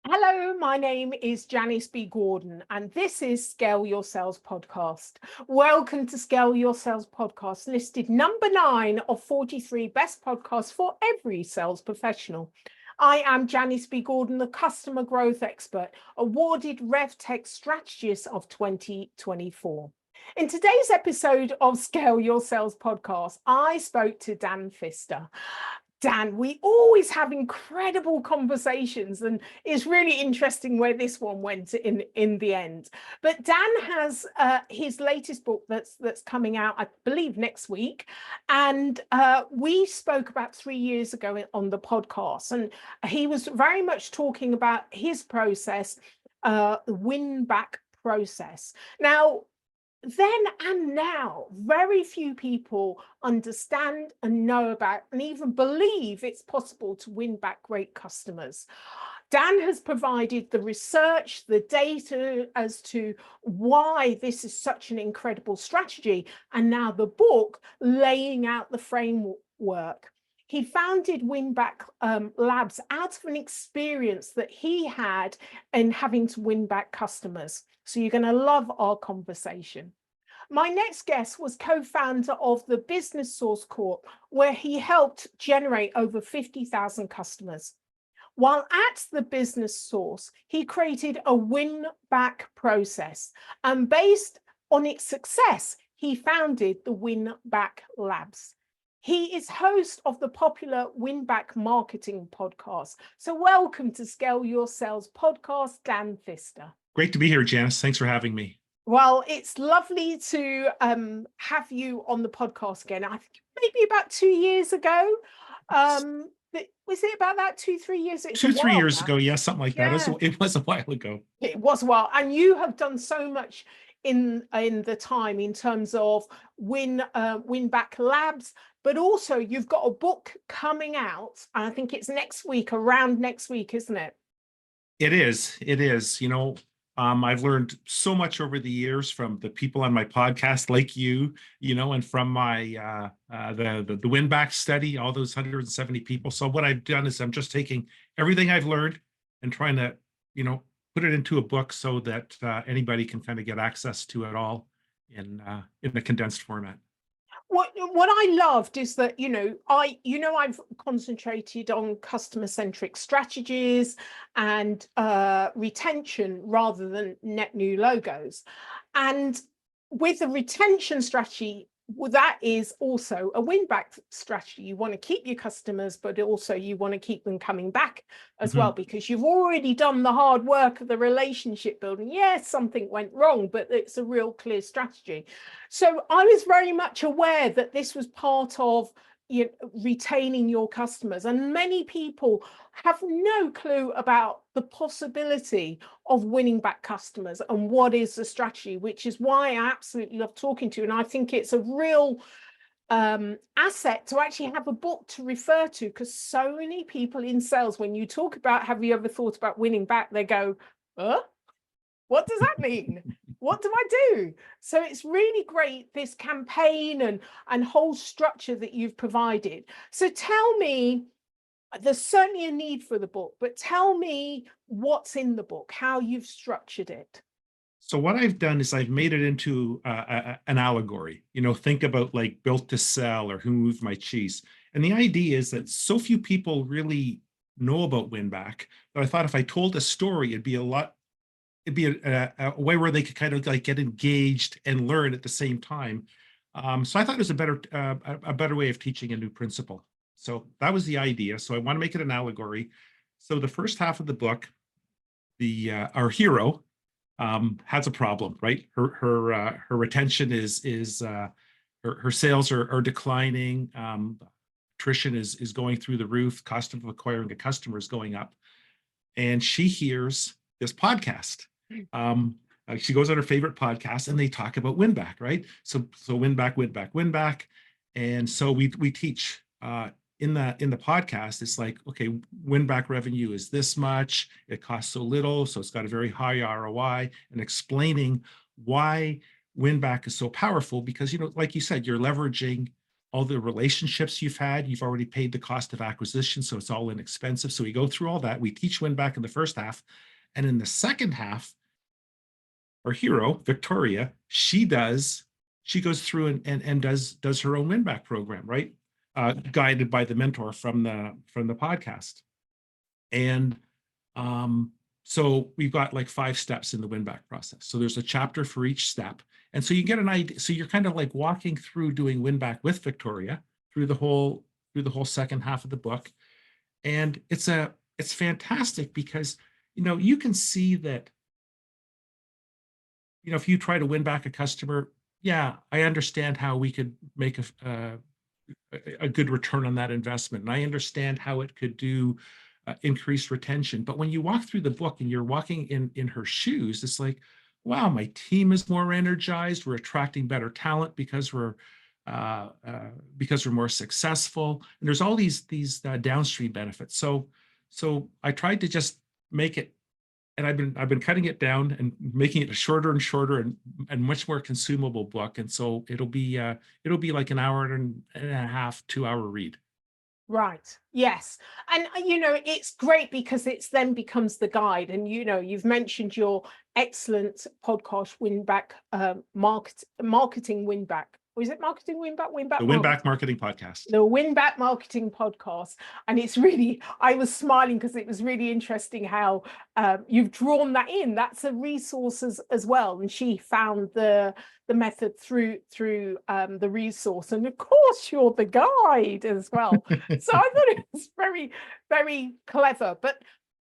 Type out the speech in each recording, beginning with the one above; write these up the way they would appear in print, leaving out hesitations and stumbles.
Hello, my name is Janice B. Gordon, and this is Scale Your Sales Podcast. Welcome to Scale Your Sales Podcast, listed number 9 of 43 best podcasts for every sales professional. I am Janice B. Gordon, the customer growth expert, awarded RevTech strategist of 2024. In today's episode of Scale Your Sales Podcast, I spoke to Dan Pfister. Dan, we always have incredible conversations, and it's really interesting where this one went in the end. But Dan has his latest book that's coming out, I believe, next week. And we spoke about 3 years ago on the podcast, and he was very much talking about his process, the WinBack process. Now, then and now, very few people understand and know about and even believe it's possible to win back great customers. Dan has provided the research, the data as to why this is such an incredible strategy, and now the book laying out the framework. He founded WinBack Labs out of an experience that he had in having to win back customers. So you're going to love our conversation. My next guest was co-founder of the Business Source Corp, where he helped generate over 50,000 customers. While at the Business Source, he created a win-back process, and based on its success, he founded the WinBack Labs. He is host of the popular WinBack Marketing Podcast. So welcome to Scale Your Sales Podcast, Dan Pfister. Great to be here, Janice. Thanks for having me. Well, it's lovely to have you on the podcast again. I think maybe about 2 years ago. Was it about that 2-3 years? It's 2-3 years ago, yeah, something like that. It was a while ago. It was a while, and you have done so much in the time in terms of WinBack Labs, but also you've got a book coming out, and I think it's around next week, isn't it? It is. I've learned so much over the years from the people on my podcast, like you, and from my the WinBack study, all those 170 people. So what I've done is I'm just taking everything I've learned and trying to, put it into a book so that anybody can kind of get access to it all in a condensed format. What I loved is that, I've concentrated on customer-centric strategies and retention rather than net new logos. And with the retention strategy, that is also a win-back strategy. You want to keep your customers, but also you want to keep them coming back as well, because you've already done the hard work of the relationship building. Yes, something went wrong, but it's a real clear strategy. So I was very much aware that this was part of retaining your customers, and many people have no clue about the possibility of winning back customers and what is the strategy, which is why I absolutely love talking to you. And I think it's a real asset to actually have a book to refer to, because so many people in sales, when you talk about have you ever thought about winning back, they go, what does that mean? What do I do? So it's really great, this campaign and whole structure that you've provided. So tell me, there's certainly a need for the book, but tell me what's in the book, how you've structured it. So what I've done is I've made it into an allegory. Think about like Built to Sell or Who Moved My Cheese. And the idea is that so few people really know about WinBack that I thought if I told a story, it'd be a way where they could kind of like get engaged and learn at the same time. So I thought it was a better way of teaching a new principle. So that was the idea. So I want to make it an allegory. So the first half of the book, our hero has a problem, right? Her retention is her sales are declining. Attrition is going through the roof. Cost of acquiring a customer is going up, and she hears this podcast. She goes on her favorite podcast, and they talk about WinBack, right? So WinBack, and so we teach in the podcast. It's like, okay, WinBack revenue is this much. It costs so little, so it's got a very high ROI, and explaining why WinBack is so powerful, because like you said, you're leveraging all the relationships you've had. You've already paid the cost of acquisition, so it's all inexpensive. So we go through all that. We teach WinBack in the first half. And in the second half, our hero, Victoria, she goes through and does her own WinBack program, right? Guided by the mentor from the podcast. And so we've got like 5 steps in the WinBack process. So there's a chapter for each step. And so you get an idea. So you're kind of like walking through doing WinBack with Victoria through the whole second half of the book. And it's fantastic because, you can see that, if you try to win back a customer, yeah, I understand how we could make a good return on that investment. And I understand how it could do increased retention. But when you walk through the book and you're walking in her shoes, it's like, wow, my team is more energized. We're attracting better talent because we're more successful. And there's all these downstream benefits. So I tried to just make it, and I've been cutting it down and making it a shorter and shorter and much more consumable book. And so it'll be like an hour and a half, 2-hour read. Right. Yes. And, it's great because it's then becomes the guide. And, you've mentioned your excellent podcast, WinBack Marketing WinBack. Or is it Marketing WinBack? The WinBack Marketing Podcast. The WinBack Marketing Podcast. And it's really, I was smiling because it was really interesting how you've drawn that in. That's a resource as well. And she found the method through the resource. And of course, you're the guide as well. So I thought it was very, very clever. But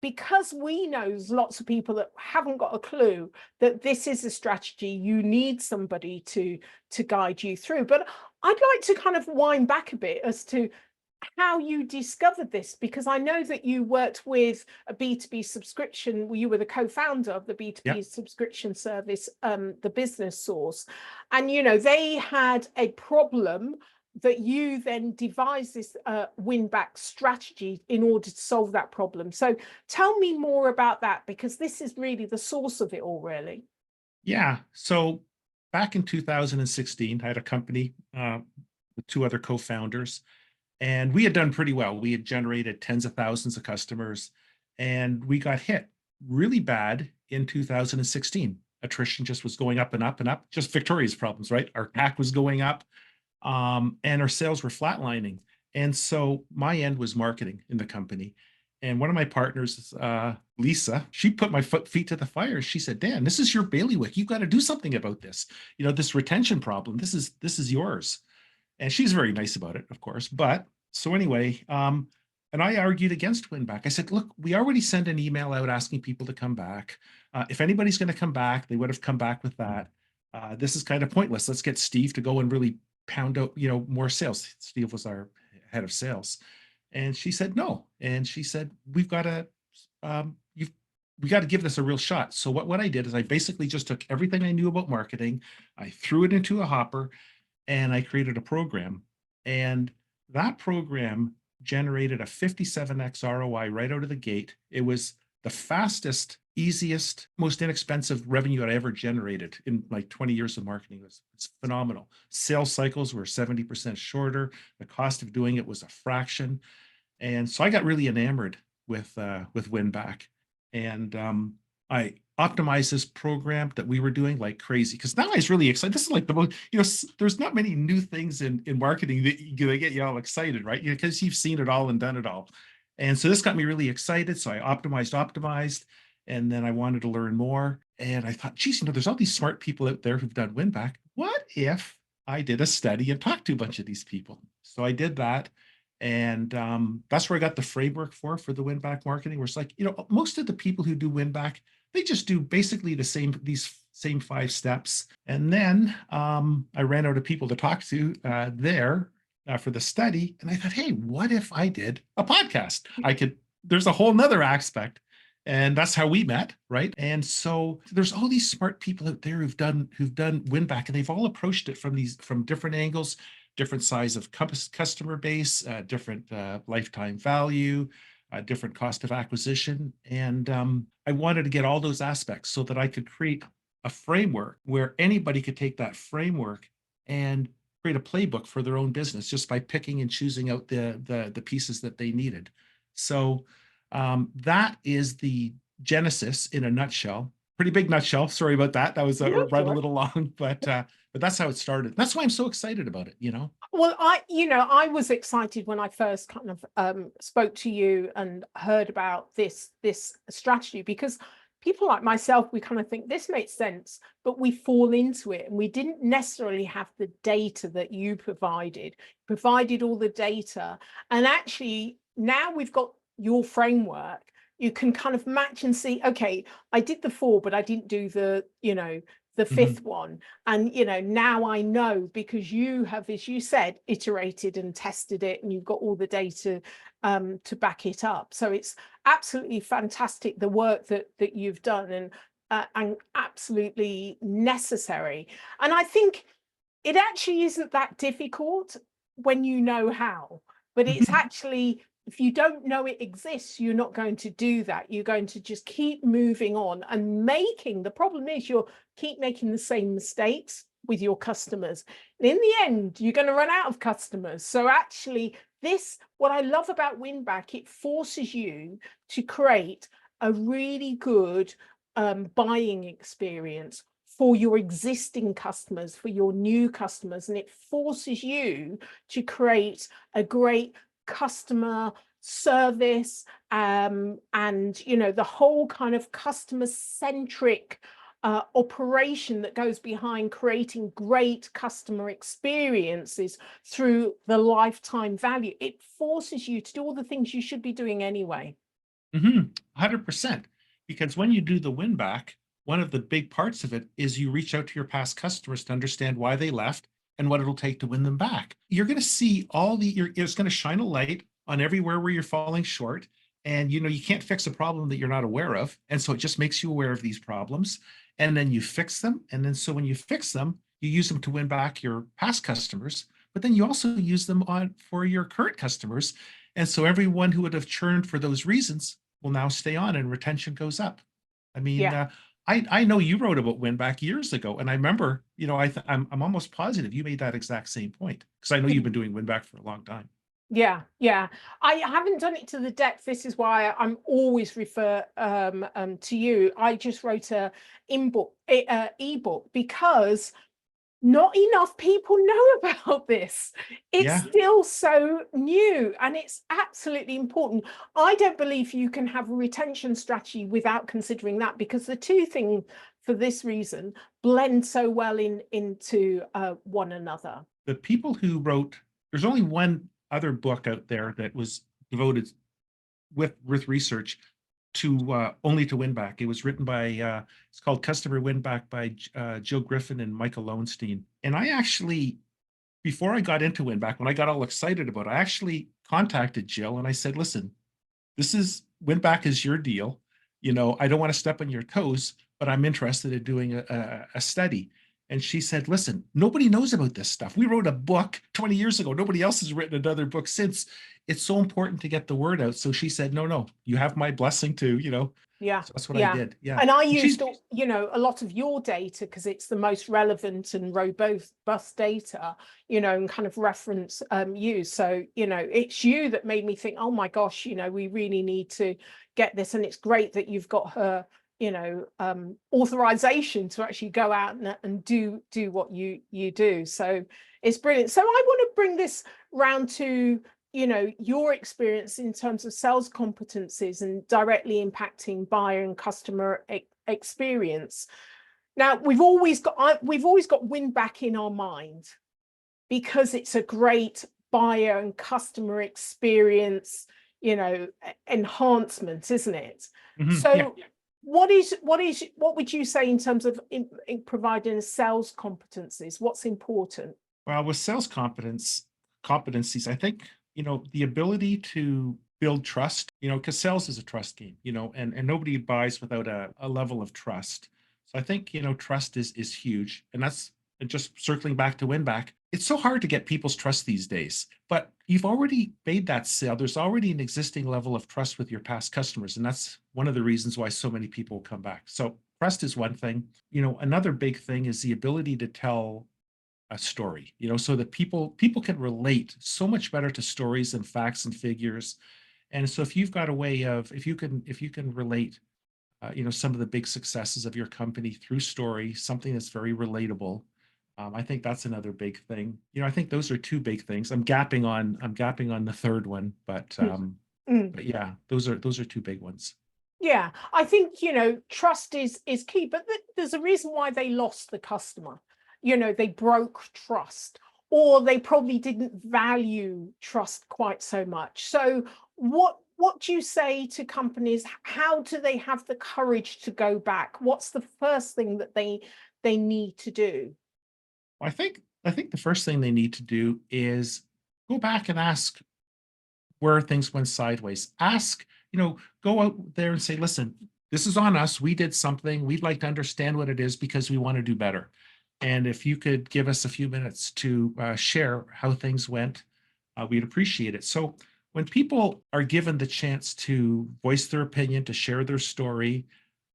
because we know there's lots of people that haven't got a clue that this is a strategy, you need somebody to guide you through. But I'd like to kind of wind back a bit as to how you discovered this, because I know that you worked with a B2B subscription. You were the co-founder of the B2B subscription service, the Business Source. And, they had a problem that you then devised this WinBack strategy in order to solve that problem. So tell me more about that, because this is really the source of it all, really. Yeah. So back in 2016, I had a company with 2 other co-founders, and we had done pretty well. We had generated tens of thousands of customers, and we got hit really bad in 2016. Attrition just was going up and up and up, just Victoria's problems, right? Our CAC was going up. And our sales were flatlining. And so my end was marketing in the company. And one of my partners, Lisa, she put my feet to the fire. She said, Dan, this is your bailiwick. You've got to do something about this. This retention problem, this is yours. And she's very nice about it, of course. But so anyway, and I argued against WinBack. I said, look, we already sent an email out asking people to come back. If anybody's going to come back, they would have come back with that. This is kind of pointless. Let's get Steve to go and really pound out, more sales. Steve was our head of sales. And she said, no. And she said, we got to give this a real shot. So what I did is I basically just took everything I knew about marketing, I threw it into a hopper, and I created a program. And that program generated a 57x ROI right out of the gate. It was the fastest, easiest, most inexpensive revenue I ever generated in like 20 years of marketing. It's phenomenal. Sales cycles were 70% shorter. The cost of doing it was a fraction. And so I got really enamored with WinBack. And I optimized this program that we were doing like crazy, because now I was really excited. This is like the most, there's not many new things in marketing that get you all excited, right? Because you've seen it all and done it all. And so this got me really excited. So I optimized, and then I wanted to learn more. And I thought, geez, there's all these smart people out there who've done WinBack. What if I did a study and talked to a bunch of these people? So I did that. And that's where I got the framework for the WinBack marketing, where it's like, most of the people who do WinBack, they just do basically these same 5 steps. And then I ran out of people to talk to there for the study. And I thought, hey, what if I did a podcast? There's a whole nother aspect. And that's how we met, right? And so there's all these smart people out there who've done WinBack, and they've all approached it from different angles, different size of customer base, different lifetime value, different cost of acquisition. And I wanted to get all those aspects so that I could create a framework where anybody could take that framework and create a playbook for their own business just by picking and choosing out the pieces that they needed. So that is the genesis in a nutshell. Pretty big nutshell. Sorry about that. That was right a little long, but that's how it started. That's why I'm so excited about it, Well, I was excited when I first kind of spoke to you and heard about this strategy, because people like myself, we kind of think this makes sense, but we fall into it, and we didn't necessarily have the data that you provided all the data. And actually now we've got your framework, you can kind of match and see, okay, I did the 4, but I didn't do the, the 5th one. And, now I know, because you have, as you said, iterated and tested it, and you've got all the data to back it up. So it's absolutely fantastic, the work that you've done, and absolutely necessary. And I think it actually isn't that difficult when you know how, but it's actually, if you don't know it exists, you're not going to do that. You're going to just keep moving on and the problem is you'll keep making the same mistakes with your customers. And in the end, you're going to run out of customers. So actually what I love about WinBack, it forces you to create a really good buying experience for your existing customers, for your new customers. And it forces you to create a great customer service, and the whole kind of customer centric operation that goes behind creating great customer experiences through the lifetime value. It forces you to do all the things you should be doing anyway. 100%. Because when you do the win back, one of the big parts of it is you reach out to your past customers to understand why they left and what it'll take to win them back. You're going to see it's going to shine a light on everywhere where you're falling short. And, you can't fix a problem that you're not aware of. And so it just makes you aware of these problems. And then you fix them. And then so when you fix them, you use them to win back your past customers, but then you also use them for your current customers. And so everyone who would have churned for those reasons will now stay on, and retention goes up. I mean, Yeah. I know you wrote about WinBack years ago, and I remember, I'm almost positive you made that exact same point, because I know you've been doing WinBack for a long time. Yeah. I haven't done it to the depth. This is why I'm always refer to you. I just wrote a ebook because not enough people know about this. It's still so new, and it's absolutely important. I don't believe you can have a retention strategy without considering that, because the two things, for this reason, blend so well into one another. The people who wrote, there's only one other book out there that was devoted with research to only to WinBack. It was written by it's called Customer WinBack by Jill Griffin and Michael Lowenstein. And I actually, before I got into WinBack, when I got all excited about it, I actually contacted Jill and I said, listen, WinBack is your deal. I don't want to step on your toes, but I'm interested in doing a study. And she said, listen, nobody knows about this stuff. We wrote a book 20 years ago. Nobody else has written another book since. It's so important to get the word out. So she said, no, you have my blessing to, Yeah. So that's what I did. Yeah. And I used, a lot of your data because it's the most relevant and robust data, and kind of reference you. So, it's you that made me think, oh my gosh, we really need to get this. And it's great that you've got her authorization to actually go out and do what you do. So it's brilliant. So I want to bring this round to your experience in terms of sales competencies and directly impacting buyer and customer experience. Now we've always got WinBack in our mind because it's a great buyer and customer experience enhancement, isn't it? So what would you say in terms of providing sales competencies? What's important? Well, with sales competencies, I think, the ability to build trust, because sales is a trust game, and nobody buys without a level of trust. So I think, trust is huge. And that's just circling back to WinBack. It's so hard to get people's trust these days, but you've already made that sale. There's already an existing level of trust with your past customers. And that's one of the reasons why so many people come back. So trust is one thing. Another big thing is the ability to tell a story, so that people can relate so much better to stories and facts and figures. And so if you've got a way of, if you can relate, some of the big successes of your company through story, something that's very relatable. I think that's another big thing. I think those are two big things. I'm gapping on the third one, but but yeah, those are two big ones. Yeah, I think, trust is key, but there's a reason why they lost the customer. They broke trust, or they probably didn't value trust quite so much. So what do you say to companies? How do they have the courage to go back? What's the first thing that they need to do? I think the first thing they need to do is go back and ask where things went sideways. Ask, go out there and say, listen, this is on us. We did something. We'd like to understand what it is because we want to do better. And if you could give us a few minutes to share how things went, we'd appreciate it. So when people are given the chance to voice their opinion, to share their story,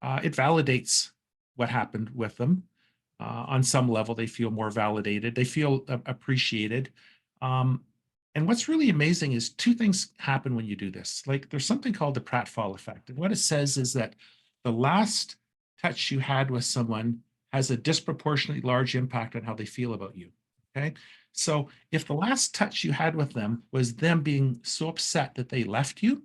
it validates what happened with them. On some level, they feel more validated. They feel appreciated. And what's really amazing is two things happen when you do this. Like, there's something called the Pratfall effect. And what it says is that the last touch you had with someone has a disproportionately large impact on how they feel about you. Okay. So if the last touch you had with them was them being so upset that they left you,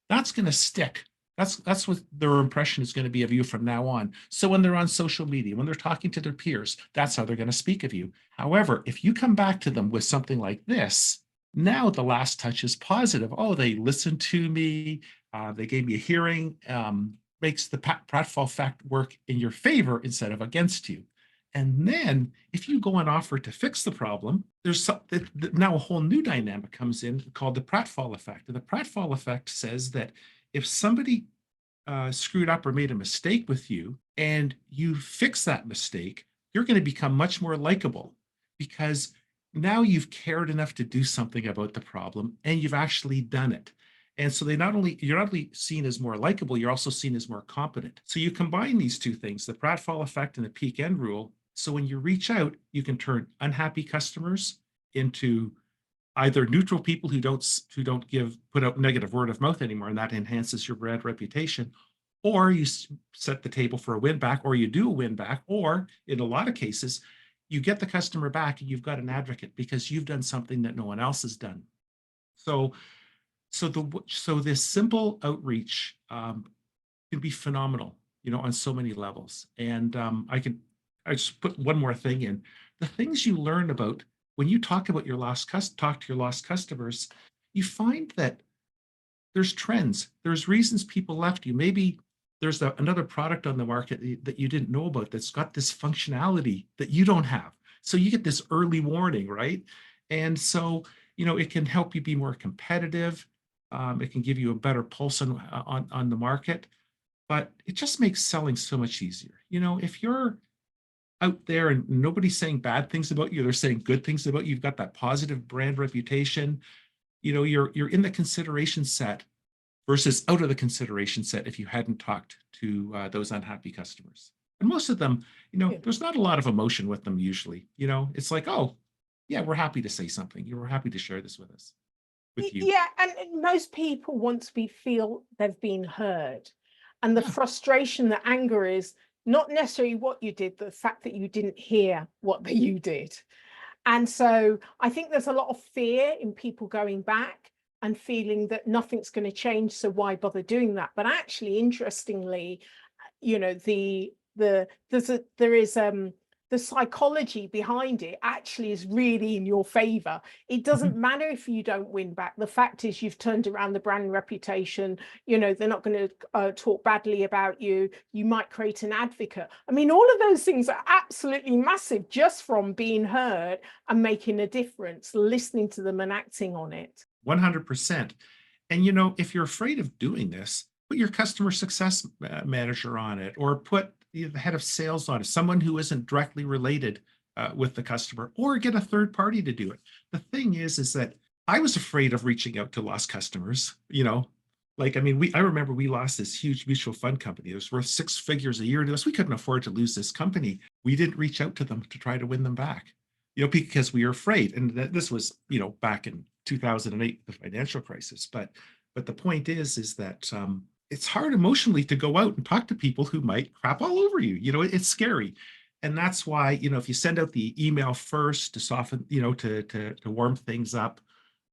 that's going to stick. That's what their impression is going to be of you from now on. So when they're on social media, when they're talking to their peers, that's how they're going to speak of you. However, if you come back to them with something like this, now the last touch is positive. Oh, they listened to me. They gave me a hearing. Makes the Pratfall effect work in your favor instead of against you. And then if you go and offer to fix the problem, there's now a whole new dynamic comes in called the Pratfall effect. And the Pratfall effect says that if somebody screwed up or made a mistake with you and you fix that mistake, you're going to become much more likable, because now you've cared enough to do something about the problem and you've actually done it. And so you're not only seen as more likable, you're also seen as more competent. So you combine these two things, the Pratfall effect and the peak end rule. So when you reach out, you can turn unhappy customers into either neutral people who don't put out negative word of mouth anymore, and that enhances your brand reputation, or you set the table for a win back, or you do a win back, or in a lot of cases, you get the customer back and you've got an advocate because you've done something that no one else has done. So this simple outreach can be phenomenal, on so many levels. And I just put one more thing in. The things you learn about when you talk to your lost customers, you find that there's trends, there's reasons people left you. Maybe there's another product on the market that you didn't know about that's got this functionality that you don't have. So you get this early warning, right? And so, it can help you be more competitive. It can give you a better pulse on the market, but it just makes selling so much easier. If you're out there and nobody's saying bad things about you, they're saying good things about you, you've got that positive brand reputation, you're in the consideration set versus out of the consideration set if you hadn't talked to those unhappy customers. And most of them, there's not a lot of emotion with them usually. It's like, oh, yeah, we're happy to say something. We're happy to share this with us, with you. Yeah, and most people want to feel they've been heard. And the frustration, the anger is not necessarily what you did, the fact that you didn't hear what you did. And so I think there's a lot of fear in people going back and feeling that nothing's going to change, so why bother doing that? But actually, interestingly, the psychology behind it actually is really in your favor. It doesn't matter if you don't win back. The fact is you've turned around the brand reputation. They're not going to talk badly about you. You might create an advocate. I mean, all of those things are absolutely massive just from being heard and making a difference, listening to them and acting on it. 100%. And, if you're afraid of doing this, put your customer success manager on it, or put the head of sales on it, someone who isn't directly related with the customer, or get a third party to do it. The thing is that I was afraid of reaching out to lost customers. I remember we lost this huge mutual fund company. It was worth 6 figures a year to us. We couldn't afford to lose this company. We didn't reach out to them to try to win them back. because we are afraid. And this was, back in 2008, the financial crisis. But the point is that it's hard emotionally to go out and talk to people who might crap all over you. It's scary. And that's why, if you send out the email first to soften, to warm things up,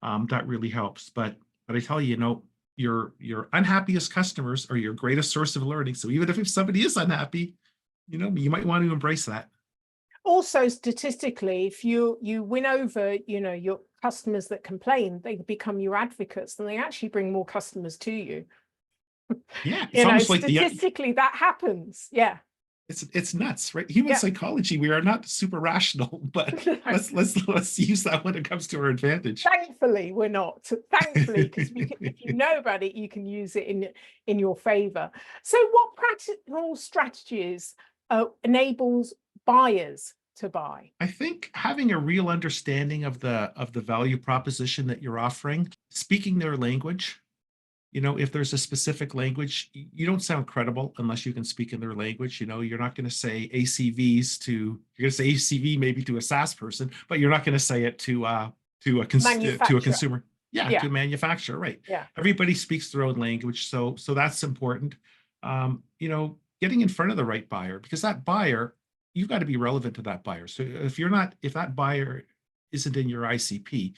that really helps. But I tell you, your unhappiest customers are your greatest source of learning. So even if somebody is unhappy, you might want to embrace that. Also, statistically, if you win over, your customers that complain, they become your advocates, and they actually bring more customers to you. Yeah, it's almost like statistically that happens. Yeah. It's nuts, right? Human psychology, we are not super rational, but let's use that when it comes to our advantage. Thankfully, we're not. Thankfully, because if you know about it, you can use it in your favor. So what practical strategies enables buyers to buy? I think having a real understanding of the value proposition that you're offering, speaking their language. If there's a specific language, you don't sound credible unless you can speak in their language. You're not going to say ACVs you're going to say ACV maybe to a SaaS person, but you're not going to say it to a consumer. Yeah, to a manufacturer, right? Yeah. Everybody speaks their own language, so that's important. Getting in front of the right buyer, because that buyer, you've got to be relevant to that buyer. So if that buyer isn't in your ICP,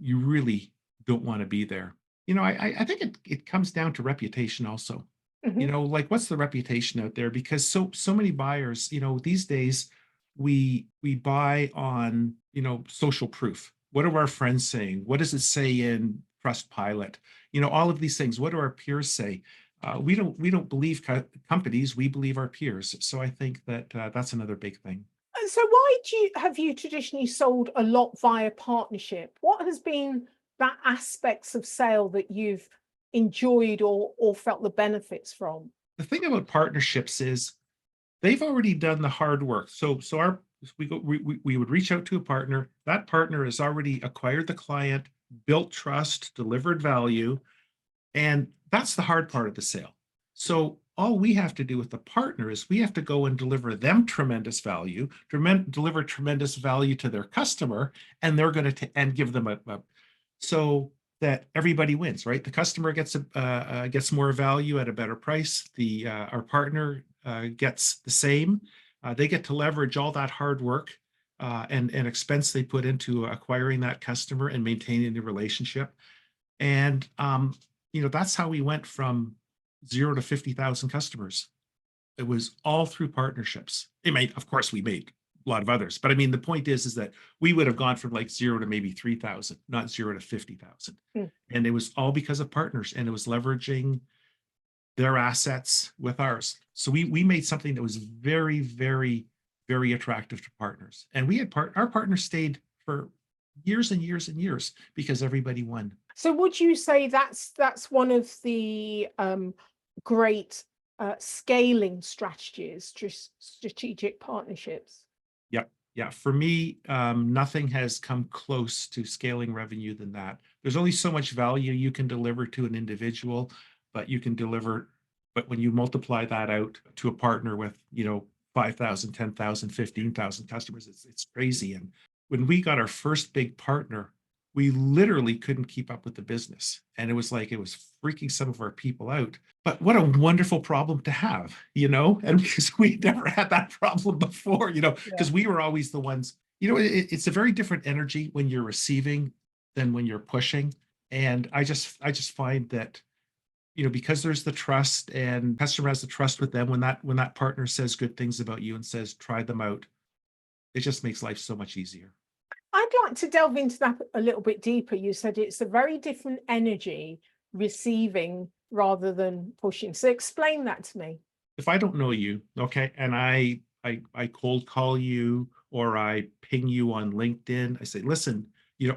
you really don't want to be there. I think it comes down to reputation also. Mm-hmm. Like what's the reputation out there? Because so many buyers, these days we buy on, social proof. What are our friends saying? What does it say in Trustpilot? All of these things. What do our peers say? We don't believe companies. We believe our peers. So I think that that's another big thing. So why have you traditionally sold a lot via partnership? What has been that aspects of sale that you've enjoyed or felt the benefits from? The thing about partnerships is they've already done the hard work. So we would reach out to a partner. That partner has already acquired the client, built trust, delivered value, and that's the hard part of the sale. So all we have to do with the partner is we have to go and deliver them tremendous value, deliver tremendous value to their customer, and they're going to and give them a so that everybody wins, right? The customer gets more value at a better price. Our partner gets the same. They get to leverage all that hard work and expense they put into acquiring that customer and maintaining the relationship. And that's how we went from 0 to 50,000 customers. It was all through partnerships. Of course, we made a lot of others, but I mean, the point is that we would have gone from like 0 to maybe 3,000, not 0 to 50,000. And it was all because of partners, and it was leveraging their assets with ours. So we made something that was very, very, very attractive to partners. And our partners stayed for years and years and years because everybody won. So would you say that's one of the great scaling strategies, just strategic partnerships? Yep. Yeah. For me, nothing has come close to scaling revenue than that. There's only so much value you can deliver to an individual, but when you multiply that out to a partner with, 5,000, 10,000, 15,000 customers, it's crazy. And when we got our first big partner, we literally couldn't keep up with the business. And it was freaking some of our people out. But what a wonderful problem to have, and because we never had that problem before, because we were always the ones, it's a very different energy when you're receiving than when you're pushing. And I just find that, because there's the trust and customer has the trust with them, when that partner says good things about you and says, try them out, it just makes life so much easier. I'd like to delve into that a little bit deeper. You said it's a very different energy receiving rather than pushing. So explain that to me. If I don't know you, okay, and I cold call you or I ping you on LinkedIn, I say, listen,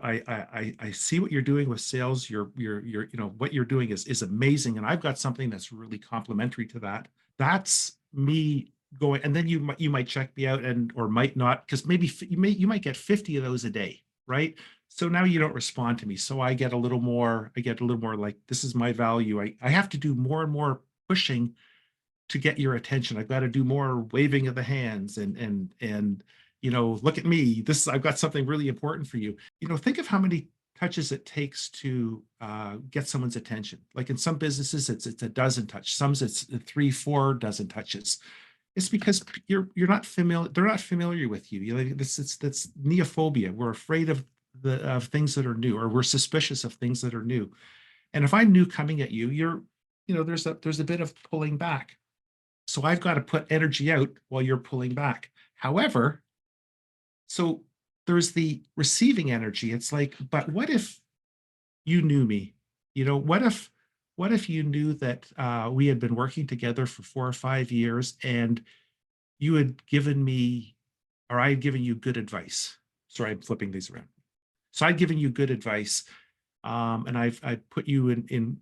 I see what you're doing with sales. You're what you're doing is amazing, and I've got something that's really complementary to that. That's me going, and then you might check me out or might not, because maybe you might get 50 of those a day, right? So now you don't respond to me. So I get a little more like, this is my value. I have to do more and more pushing to get your attention. I've got to do more waving of the hands and look at me. I've got something really important for you. Think of how many touches it takes to get someone's attention. Like in some businesses, it's a dozen touch. Some it's 3-4 dozen touches. It's because you're not familiar. They're not familiar with you. That's neophobia. We're afraid of things that are new, or we're suspicious of things that are new. And if I'm new coming at you, there's a bit of pulling back. So I've got to put energy out while you're pulling back. However, so there's the receiving energy. It's like, but what if you knew me? What if you knew that we had been working together for 4 or 5 years and you had given me, or I had given you good advice. Sorry, I'm flipping these around. So I'd given you good advice, and I put you in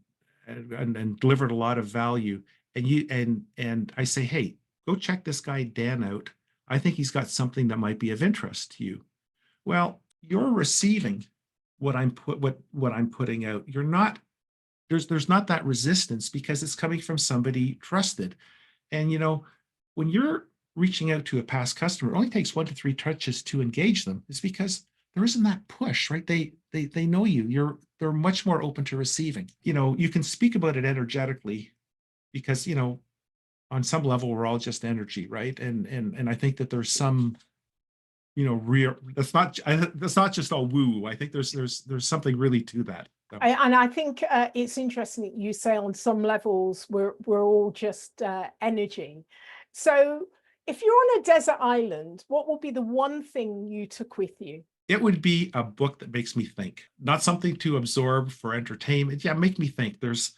and delivered a lot of value. And I say, hey, go check this guy Dan out. I think he's got something that might be of interest to you. Well, you're receiving what I'm putting out. You're not, there's not that resistance because it's coming from somebody trusted. And when you're reaching out to a past customer, it only takes 1 to 3 touches to engage them. It's because there isn't that push, right? They know you. They're much more open to receiving. You can speak about it energetically because on some level we're all just energy, right? And I think that there's some real, that's not just all woo. I think there's something really to that. And I think it's interesting that you say on some levels we're all just energy. So if you're on a desert island, what would be the one thing you took with you? It would be a book that makes me think, not something to absorb for entertainment. Yeah, make me think. There's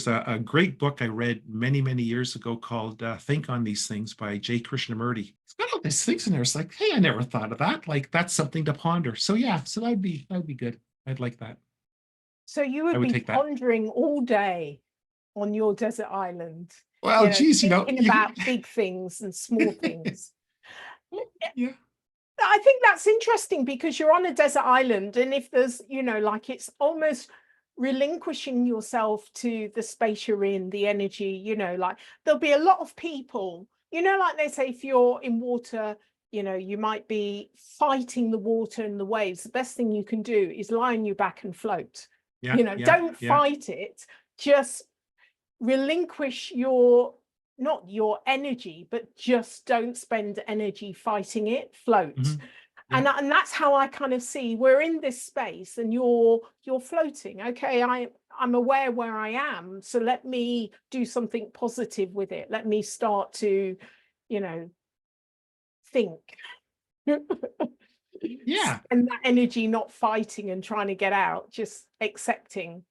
a great book I read many, many years ago called Think on These Things by J. Krishnamurti. It's got all these things in there. It's like, hey, I never thought of that. Like, that's something to ponder. So yeah, so that'd be good. I'd like that. So you would be pondering all day on your desert island. Well, geez, thinking about big things and small things. Yeah. I think that's interesting because you're on a desert island, and if there's, like it's almost relinquishing yourself to the space you're in, the energy, like there'll be a lot of people, like they say, if you're in water, you might be fighting the water and the waves. The best thing you can do is lie on your back and float. Yeah, don't fight it, just relinquish not your energy, but just don't spend energy fighting it, float. Mm-hmm. Yeah. And that's how I kind of see we're in this space and you're floating. Okay, I'm aware where I am, so let me do something positive with it. Let me start to think. Yeah. And that energy, not fighting and trying to get out, just accepting.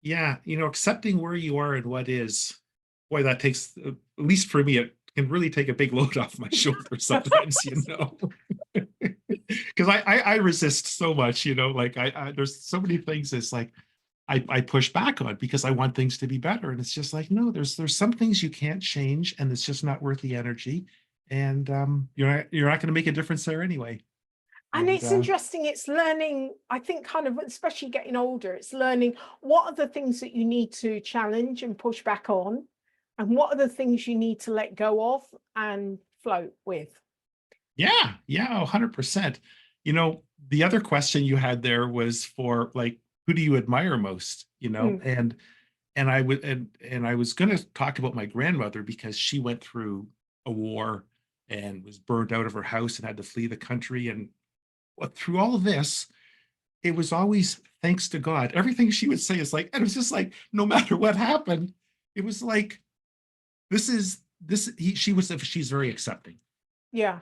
Yeah, accepting where you are and what is. Boy, that takes, at least for me, it can really take a big load off my shoulder sometimes, because I resist so much, like I there's so many things it's like I push back on because I want things to be better. And it's just like, no, there's some things you can't change and it's just not worth the energy. And you're not going to make a difference there anyway. And it's interesting, it's learning, I think, kind of, especially getting older, it's learning what are the things that you need to challenge and push back on, and what are the things you need to let go of and float with. Yeah, 100%. The other question you had there was for like, who do you admire most? And I was going to talk about my grandmother because she went through a war and was burned out of her house and had to flee the country. And through all of this, it was always thanks to God. Everything she would say is like, and it was just like, no matter what happened, it was like, she's very accepting. Yeah.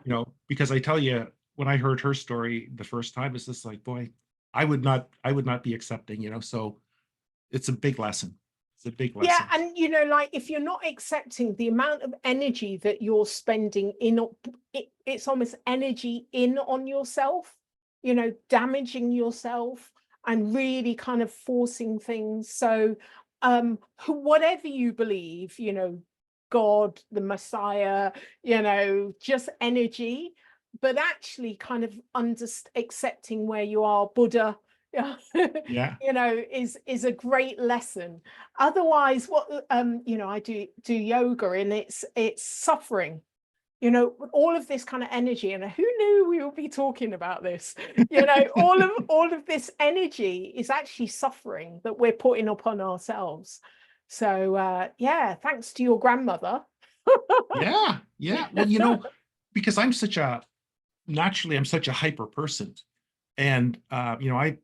Because I tell you, when I heard her story the first time, it's just like, boy, I would not be accepting, so it's a big lesson. It's a big lesson. Yeah. And, like if you're not accepting the amount of energy that you're spending it's almost energy in on yourself, damaging yourself and really kind of forcing things. So whatever you believe, God, the Messiah, just energy, but actually kind of accepting where you are, Buddha, Yeah. is a great lesson. Otherwise, what I do yoga, and it's suffering. you know, all of this kind of energy, and who knew we would be talking about this? You know, all of this energy is actually suffering that we're putting upon ourselves. So yeah, thanks to your grandmother. Yeah. Well, you know, because I'm such a hyper person. And you know, I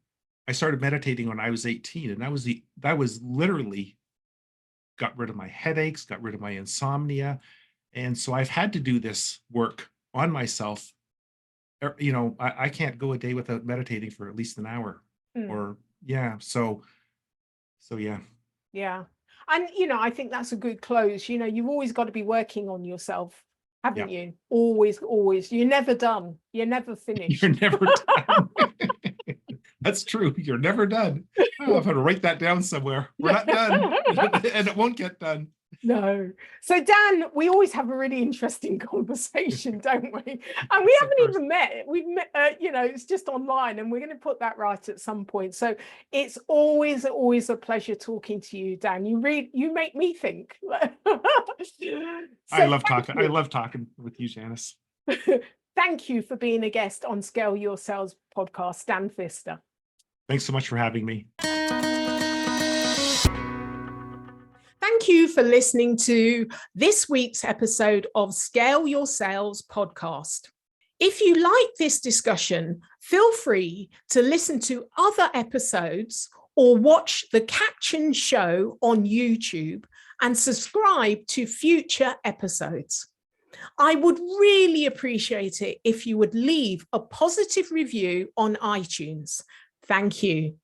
started meditating when I was 18, and that was literally got rid of my headaches, got rid of my insomnia. And so I've had to do this work on myself. You know, I can't go a day without meditating for at least an hour. Or yeah. So yeah. Yeah. And, you know, I think that's a good close. You know, you've always got to be working on yourself, haven't you? Always. You're never done. You're never finished. You're never done. That's true. You're never done. Oh, I'm going to write that down somewhere. We're not done. And it won't get done. No. So Dan, we always have a really interesting conversation, don't we? And we haven't even met. We've met, you know, it's just online, and we're going to put that right at some point. So it's always a pleasure talking to you, Dan. You make me think. I love talking with you, Janice. Thank you for being a guest on Scale Your Sales podcast, Dan Pfister. Thanks so much for having me. Thank you for listening to this week's episode of Scale Your Sales podcast. If you like this discussion, feel free to listen to other episodes or watch the captioned show on YouTube and subscribe to future episodes. I would really appreciate it if you would leave a positive review on iTunes. Thank you.